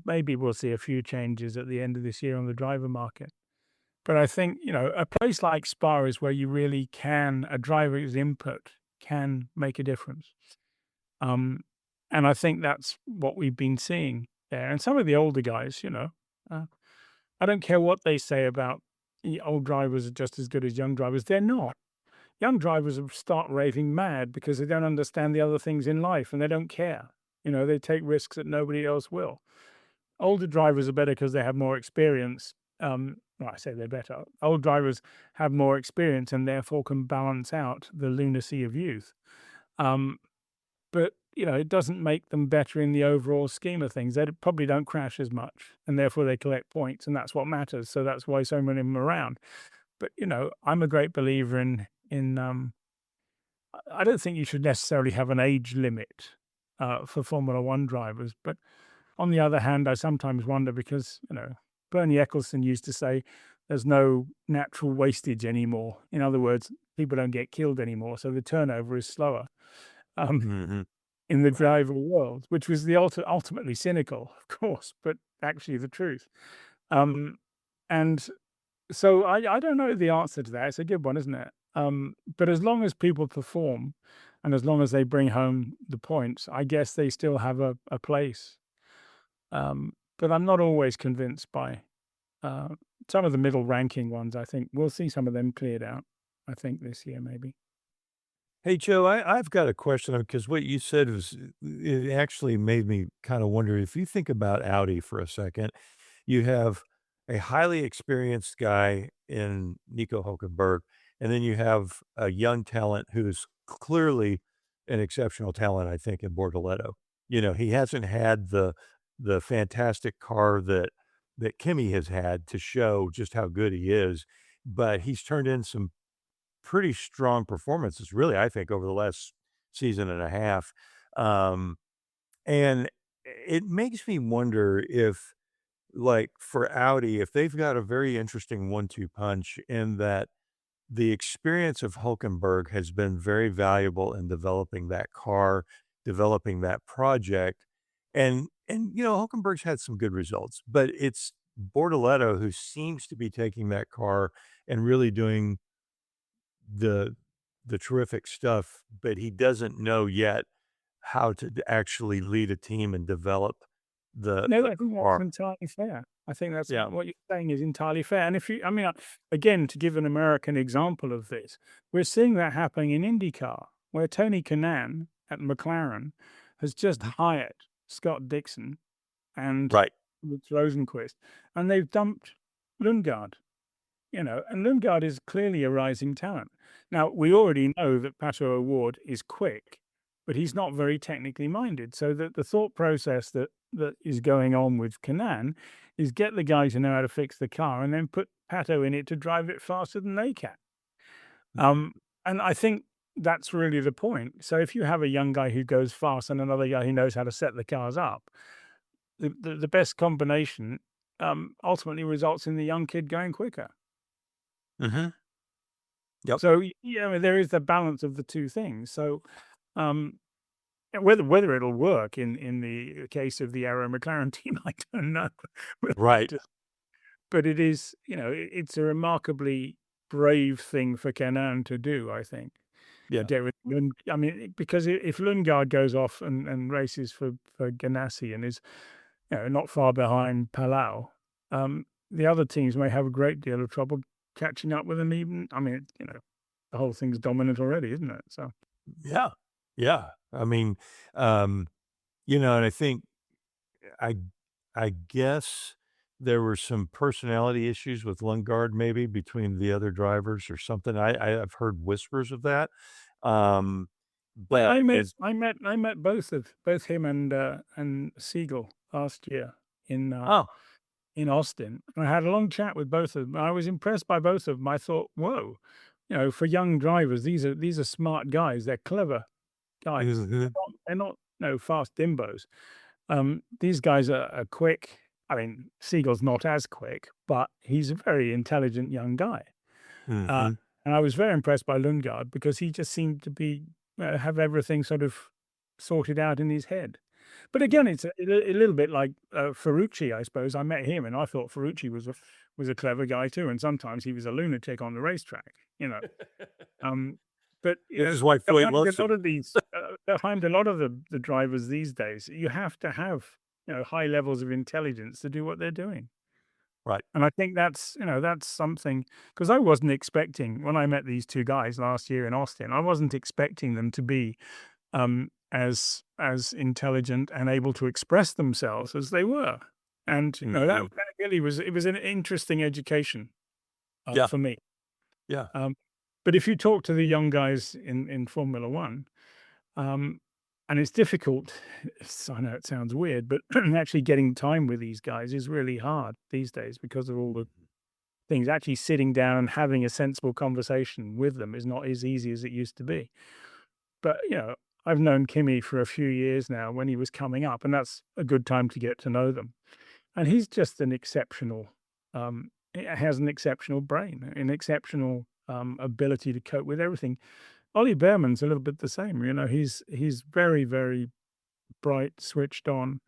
Speaker 2: maybe we'll see a few changes at the end of this year on the driver market. But I think, a place like Spa is where you really a driver's input can make a difference. And I think that's what we've been seeing there. And some of the older guys, I don't care what they say about old drivers are just as good as young drivers. They're not. Young drivers start raving mad because they don't understand the other things in life and they don't care. They take risks that nobody else will. Older drivers are better because they have more experience. Well, I say they're better. Old drivers have more experience and therefore can balance out the lunacy of youth. But, it doesn't make them better in the overall scheme of things. They probably don't crash as much and therefore they collect points, and that's what matters. So that's why so many of them are around. But, I'm a great believer in I don't think you should necessarily have an age limit for Formula One drivers, but On the other hand, I sometimes wonder because, Bernie Ecclestone used to say there's no natural wastage anymore. In other words, people don't get killed anymore, so the turnover is slower. Um,
Speaker 3: Hmm.
Speaker 2: in the driver world, which was the ultimately cynical, of course, but actually the truth. Um, and so I don't know the answer to that. It's a good one, isn't it? But as long as people perform and as long as they bring home the points, I guess they still have a place. But I'm not always convinced by uh, some of the middle ranking ones. I think we'll see some of them cleared out, I think, this year, maybe.
Speaker 3: Hey, Joe, I've got a question because what you said was it actually made me kind of wonder if you think about Audi for a second, you have a highly experienced guy in Nico Hulkenberg, and then you have a young talent who's clearly an exceptional talent, I think, in Bortoleto. He hasn't had the fantastic car that Kimi has had to show just how good he is, but he's turned in some pretty strong performances, really, I think, over the last season and a half. Um, and it makes me wonder if, like, for Audi, if they've got a very interesting 1-2 punch in that the experience of Hulkenberg has been very valuable in developing that car, developing that project. And Hulkenberg's had some good results, but it's Bortoleto who seems to be taking that car and really doing the the terrific stuff, but he doesn't know yet how to actually lead a team and develop
Speaker 2: No,
Speaker 3: the
Speaker 2: I think that's
Speaker 3: car.
Speaker 2: entirely fair. I think that's
Speaker 3: Yeah.
Speaker 2: what you're saying is entirely fair. And if you, I mean, again, to give an American example of this, we're seeing that happening in IndyCar, where Tony Kanaan at McLaren has just
Speaker 3: Mhm.
Speaker 2: hired Scott Dixon and
Speaker 3: Right.
Speaker 2: Lutz Rosenquist, and they've dumped Lundgaard. And Lundgaard is clearly a rising talent. Now, we already know that Pato O'Ward is quick, but he's not very technically minded. So the thought process that is going on with Canaan is get the guys who know how to fix the car and then put Pato in it to drive it faster than they can. Um, and I think that's really the point. So if you have a young guy who goes fast and another guy who knows how to set the cars up, the best combination ultimately results in the young kid going quicker.
Speaker 3: Mhm. Yep.
Speaker 2: So yeah, I mean, there is the balance of the two things. So um, whether it'll work in the case of the Arrow McLaren team, I don't know. We'll have
Speaker 3: Right.
Speaker 2: to- But it is, it's a remarkably brave thing for Kenan to do, I think.
Speaker 3: Yeah.
Speaker 2: I mean, because if Lundgaard goes off and races for Ganassi and is, not far behind Palau, the other teams may have a great deal of trouble catching up with him. Even, I mean, the whole thing's dominant already, isn't it? So
Speaker 3: Yeah. Yeah. I mean, um, and I think I I guess there were some personality issues with Lundgaard maybe between the other drivers or something. I've heard whispers of that. Um, but it's
Speaker 2: I met both him and Siegel last year in uh,
Speaker 3: oh,
Speaker 2: in Austin. And I had a long chat with both of them. I was impressed by both of them. I thought, whoa, for young drivers, these are smart guys. They're clever guys.
Speaker 3: mhm,
Speaker 2: They're not no fast dimbos. These guys are quick. I mean, Siegel's not as quick, but he's a very intelligent young guy. Uh,
Speaker 3: mhm,
Speaker 2: and I was very impressed by Lundgaard because he just seemed to be have everything sort of sorted out in his head. But again, it's a little bit like Ferrucci, I suppose. I met him, and I thought Ferrucci was a clever guy too. And sometimes he was a lunatic on the racetrack, you know. Um, but
Speaker 3: This is why Philly
Speaker 2: behind a
Speaker 3: loves
Speaker 2: lot
Speaker 3: him.
Speaker 2: of these, behind a lot of the drivers these days, you have to have high levels of intelligence to do what they're doing.
Speaker 3: Right.
Speaker 2: And I think that's something because I wasn't expecting when I met these two guys last year in Austin, I wasn't expecting them to be as intelligent and able to express themselves as they were. And
Speaker 3: Mhm.
Speaker 2: that really was an interesting education
Speaker 3: Yeah.
Speaker 2: for me.
Speaker 3: Yeah.
Speaker 2: Um, but if you talk to the young guys in Formula One, um, and it's difficult. I know it sounds weird, but actually getting time with these guys is really hard these days because of all the things. Actually sitting down and having a sensible conversation with them is not as easy as it used to be. But I've known Kimi for a few years now when he was coming up, and that's a good time to get to know them. And he's just an exceptional, has an exceptional brain, an exceptional ability to cope with everything. Ollie Behrman's a little bit the same. He's very, very bright, switched on.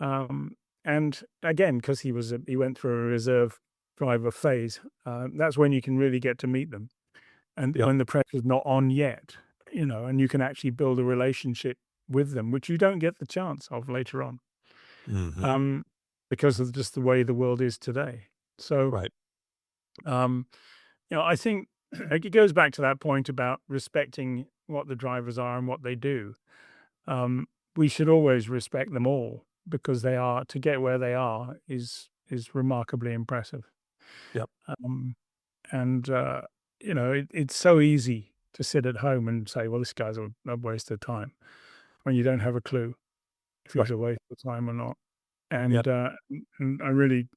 Speaker 2: And again, because he went through a reserve driver phase, that's when you can really get to meet them. And
Speaker 3: Yep.
Speaker 2: when the pressure's not on yet, and you can actually build a relationship with them, which you don't get the chance of later on,
Speaker 3: Mhm.
Speaker 2: because of just the way the world is today. So,
Speaker 3: Right.
Speaker 2: I think it goes back to that point about respecting what the drivers are and what they do. We should always respect them all because to get where they are is remarkably impressive.
Speaker 3: Yep.
Speaker 2: Um, and it's so easy to sit at home and say, "Well, this guy's a waste of time," when you don't have a clue if
Speaker 3: Right.
Speaker 2: he's a waste of time or not.
Speaker 3: Yep.
Speaker 2: And I really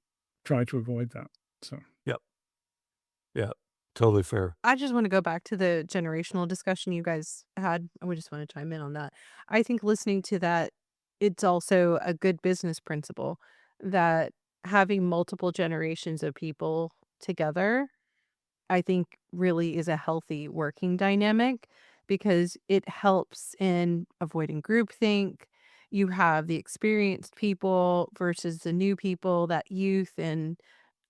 Speaker 2: try to avoid that. So
Speaker 3: Yep. Yep. Totally fair.
Speaker 1: I just want to go back to the generational discussion you guys had. I would just want to chime in on that. I think listening to that, it's also a good business principle that having multiple generations of people together, I think really is a healthy working dynamic because it helps in avoiding groupthink. You have the experienced people versus the new people, that youth and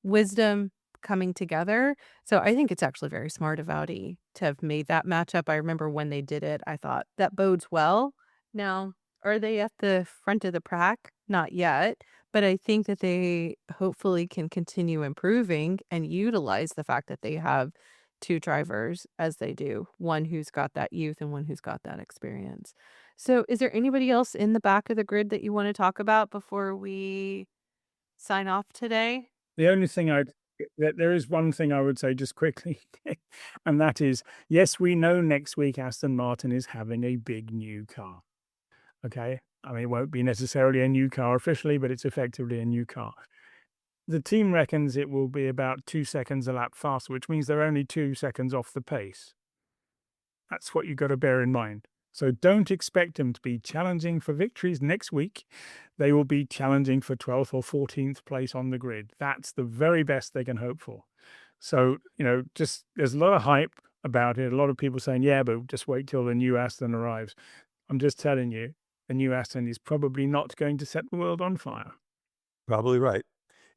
Speaker 1: wisdom coming together. So I think it's actually very smart of Audi to have made that matchup. I remember when they did it, I thought that bodes well. Now, are they at the front of the pack? Not yet, but I think that they hopefully can continue improving and utilize the fact that they have two drivers as they do, one who's got that youth and one who's got that experience. So, is there anybody else in the back of the grid that you want to talk about before we sign off today?
Speaker 2: the only thing there is one thing I would say just quickly, and that is, yes, we know next week Aston Martin is having a big new car. Okay. I mean, it won't be necessarily a new car officially, but it's effectively a new car. The team reckons it will be about 2 seconds a lap faster, which means they're only 2 seconds off the pace. That's what you've got to bear in mind. So don't expect them to be challenging for victories next week. They will be challenging for 12th or 14th place on the grid. That's the very best they can hope for. So, just there's a lot of hype about it. A lot of people saying, yeah, but just wait till the new Aston arrives. I'm just telling you, the new Aston is probably not going to set the world on fire.
Speaker 3: Probably right.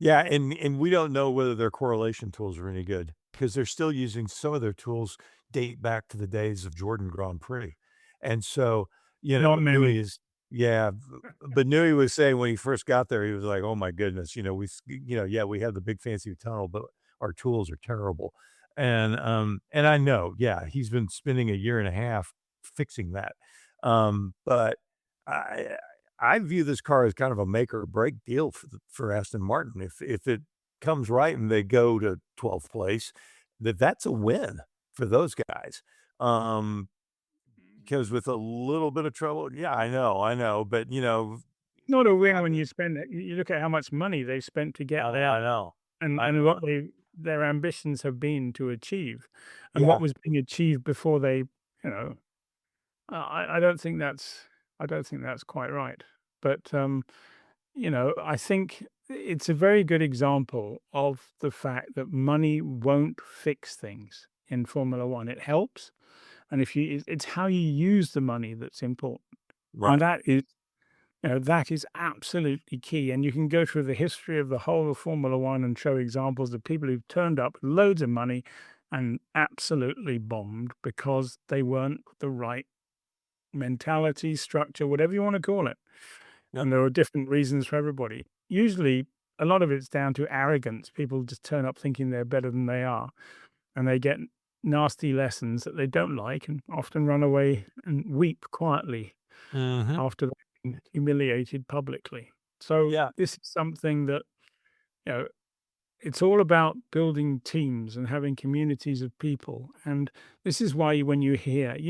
Speaker 3: Yeah, and we don't know whether their correlation tools are any good because they're still using some of their tools date back to the days of Jordan Grand Prix. And so,
Speaker 2: Not
Speaker 3: Newey
Speaker 2: many.
Speaker 3: is yeah, but Newey was saying when he first got there, he was like, "Oh my goodness, yeah, we have the big fancy tunnel, but our tools are terrible." And I know, yeah, he's been spending a year and a half fixing that. But I I view this car as kind of a make or break deal for Aston Martin. If it comes right and they go to 12th place, that's a win for those guys. Um, because with a little bit of trouble, yeah, I know, but
Speaker 2: Not a win when you spend it. You look at how much money they've spent to get
Speaker 3: yeah, I know.
Speaker 2: and what their ambitions have been to achieve, and what
Speaker 3: Yeah,
Speaker 2: was being achieved before they, I don't think that's quite right. But I think it's a very good example of the fact that money won't fix things in Formula One. It helps, and it's how you use the money that's important, and
Speaker 3: right.
Speaker 2: that is absolutely key. And you can go through the history of the whole of Formula One and show examples of people who've turned up with loads of money and absolutely bombed because they weren't the right mentality, structure, whatever you want to call it.
Speaker 3: Yep.
Speaker 2: And there are different reasons for everybody. Usually, a lot of it's down to arrogance. People just turn up thinking they're better than they are, and they get nasty lessons that they don't like and often run away and weep quietly
Speaker 3: Mhm.
Speaker 2: after they've been humiliated publicly. So
Speaker 3: Yeah.
Speaker 2: this is something that, you know, it's all about building teams and having communities of people. And this is why when you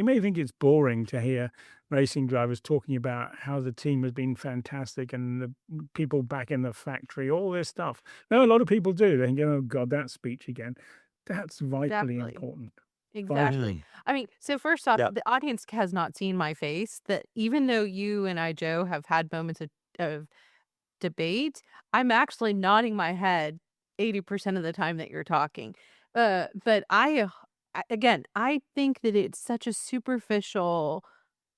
Speaker 2: may think it's boring to hear racing drivers talking about how the team has been fantastic and the people back in the factory, all this stuff. No, a lot of people do. They think, oh God, that speech again. That's vitally
Speaker 1: Exactly.
Speaker 2: important. Vitally.
Speaker 1: Exactly.
Speaker 3: Mhm.
Speaker 1: I mean, so first off,
Speaker 3: Yeah.
Speaker 1: the audience has not seen my face. That even though you and I, Joe, have had moments of debate, I'm actually nodding my head 80% of the time that you're talking. But again, I think that it's such a superficial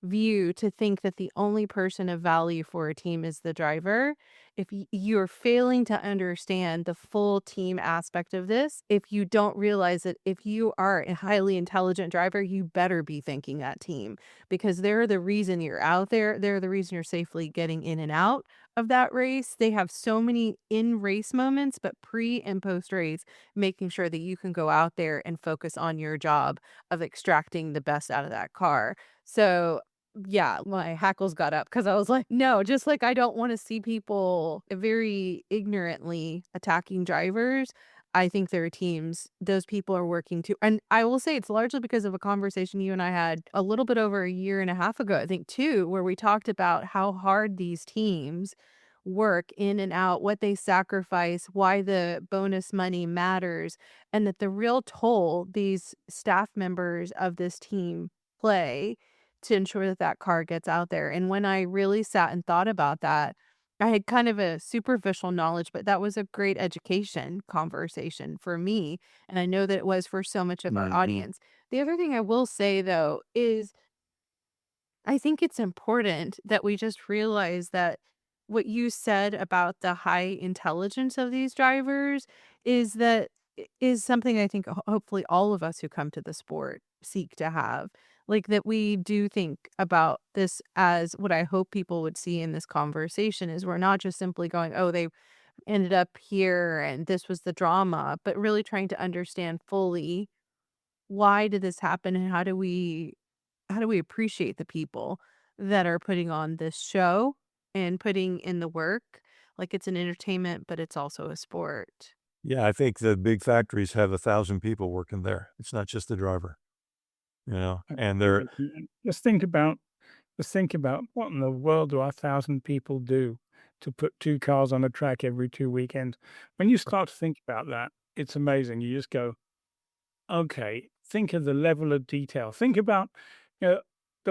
Speaker 1: view to think that the only person of value for a team is the driver. If you're failing to understand the full team aspect of this, if you don't realize that if you are a highly intelligent driver, you better be thinking that team, because they're the reason you're out there. They're the reason you're safely getting in and out of that race. They have so many in race moments, but pre and post race, making sure that you can go out there and focus on your job of extracting the best out of that car. So yeah, my hackles got up because I was like, no, just like I don't want to see people very ignorantly attacking drivers. I think there are teams, those people are working too. And I will say it's largely because of a conversation you and I had a little bit over a year and a half ago, I think too, where we talked about how hard these teams work in and out, what they sacrifice, why the bonus money matters, and that the real toll these staff members of this team play to ensure that that car gets out there. And when I really sat and thought about that, I had kind of a superficial knowledge, but that was a great education conversation for me. And I know that it was for so much of our audience. The other thing I will say, though, is I think it's important that we just realize that what you said about the high intelligence of these drivers is something I think hopefully all of us who come to the sport seek to have. Like that we do think about this as what I hope people would see in this conversation is we're not just simply going, oh, they ended up here and this was the drama, but really trying to understand fully why did this happen and how do we appreciate the people that are putting on this show and putting in the work? Like it's an entertainment, but it's also a sport.
Speaker 3: Yeah, I think the big factories have 1,000 people working there. It's not just the driver, and they're
Speaker 2: Just think about what in the world do 1,000 people do to put 2 cars on a track every 2 weekends? When you start to think about that, it's amazing. You just go, okay, think of the level of detail. Think about, there'll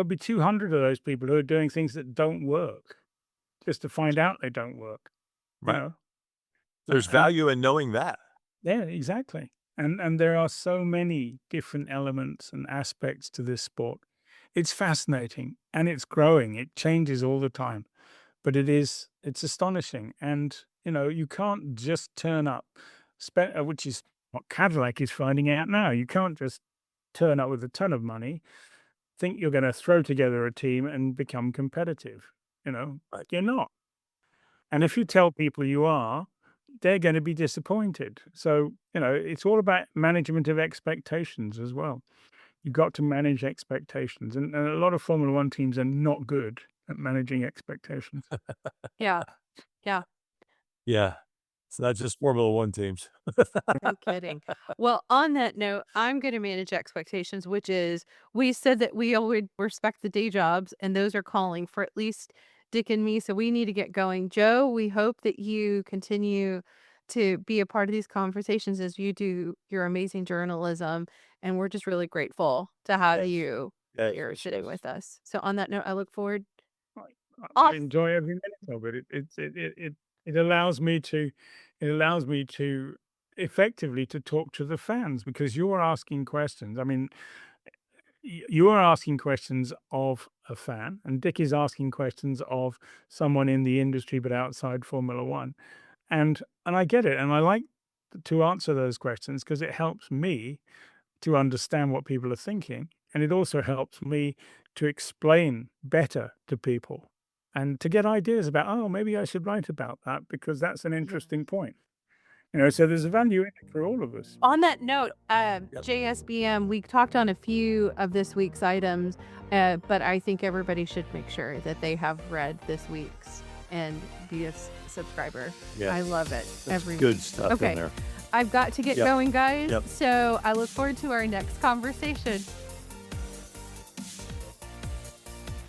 Speaker 2: be 200 of those people who are doing things that don't work just to find out they don't work. You
Speaker 3: right.
Speaker 2: know?
Speaker 3: There's
Speaker 2: And
Speaker 3: value in knowing that.
Speaker 2: yeah, exactly. And there are so many different elements and aspects to this sport. It's fascinating and it's growing. It changes all the time, but it's astonishing. And you can't just turn up, which is what Cadillac is finding out now. You can't just turn up with a ton of money, think you're going to throw together a team and become competitive.
Speaker 3: Right.
Speaker 2: You're not. And if you tell people you are, they're going to be disappointed. So, it's all about management of expectations as well. You've got to manage expectations. And a lot of Formula One teams are not good at managing expectations.
Speaker 1: Yeah. Yeah.
Speaker 3: Yeah. It's not just Formula One teams.
Speaker 1: No kidding. Well, on that note, I'm going to manage expectations, which is we said that we all would respect the day jobs, and those are calling for at least Dick and me. So we need to get going. Joe, we hope that you continue to be a part of these conversations as you do your amazing journalism. And we're just really grateful to have
Speaker 3: Yes.
Speaker 1: you
Speaker 3: Yes.
Speaker 1: here sitting with us. So on that note, I look forward.
Speaker 2: I
Speaker 1: Awesome.
Speaker 2: enjoy every minute of it. It allows me to effectively to talk to the fans because you're asking questions. I mean, you are asking questions of a fan, and Dick is asking questions of someone in the industry but outside Formula One, and I get it, and I like to answer those questions because it helps me to understand what people are thinking, and it also helps me to explain better to people and to get ideas about, oh, maybe I should write about that because that's an interesting point. So there's a value in it for all of us.
Speaker 1: On that note, JSBM, we talked on a few of this week's items, but I think everybody should make sure that they have read this week's and be a subscriber.
Speaker 3: Yes.
Speaker 1: I love it.
Speaker 3: That's
Speaker 1: every
Speaker 3: good
Speaker 1: week.
Speaker 3: stuff
Speaker 1: Okay.
Speaker 3: in there.
Speaker 1: I've got to get
Speaker 3: Yep.
Speaker 1: going, guys.
Speaker 3: Yep.
Speaker 1: So I look forward to our next conversation.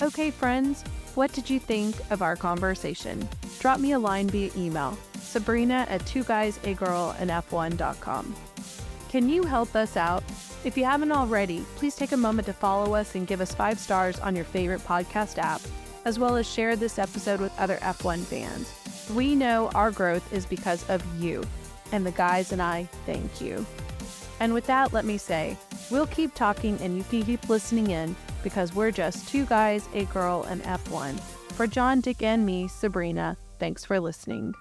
Speaker 1: Okay, friends, what did you think of our conversation? Drop me a line via email, Sabrina at 2guysagirlandf1.com. Can you help us out? If you haven't already, please take a moment to follow us and give us 5 stars on your favorite podcast app, as well as share this episode with other F1 fans. We know our growth is because of you, and the guys and I thank you. And with that, let me say, we'll keep talking and you can keep listening in, because we're just 2 guys, a girl, and F1. For John, Dick, and me, Sabrina, thanks for listening.